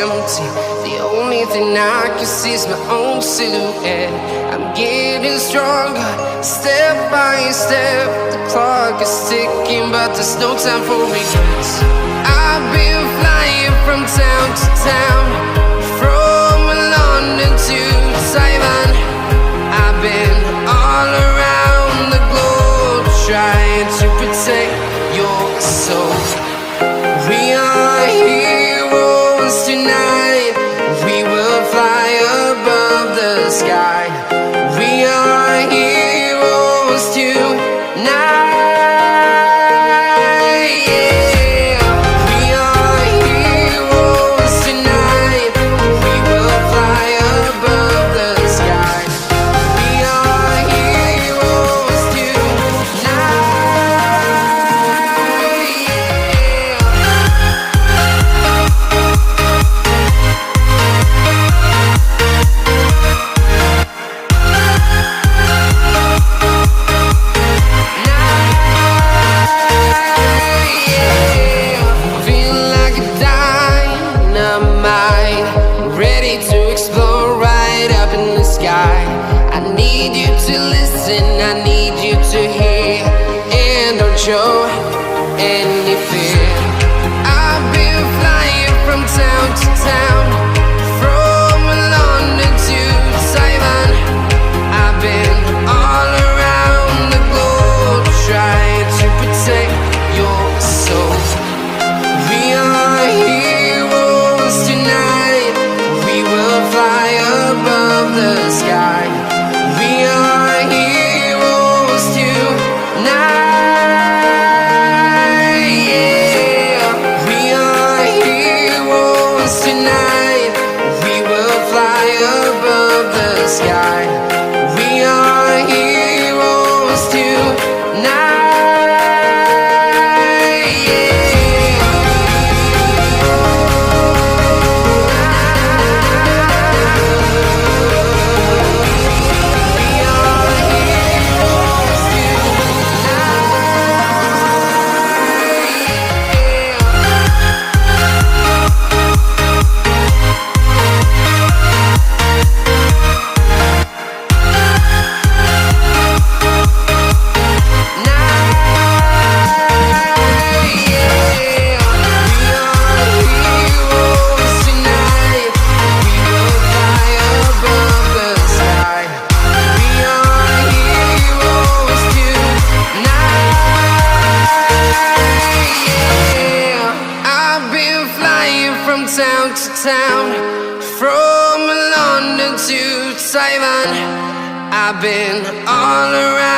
empty. The only thing I can see is my own silhouette. I'm getting stronger, step by step. The clock is ticking, but there's no time for regrets. I've been flying from town to town, from London to Taiwan. I've been all around the globe, trying to protect your soul. We are heroes tonight. We will fly above the sky. We are heroes tonight. Yeah. We are heroes tonight. We will fly above the sky. We are heroes tonight. Ready to explore right up in the sky. I need you to listen, I need you to hear, and don't show any fear. I've been flying from town to town, from London to Taiwan. I've been all around the globe, trying to protect your soul. We are heroes tonight. We will fly above the sky. We are heroes tonight. Yeah. We are heroes tonight. We will fly above the sky. We are heroes tonight. Town to town, from London to Taiwan. I've been all around.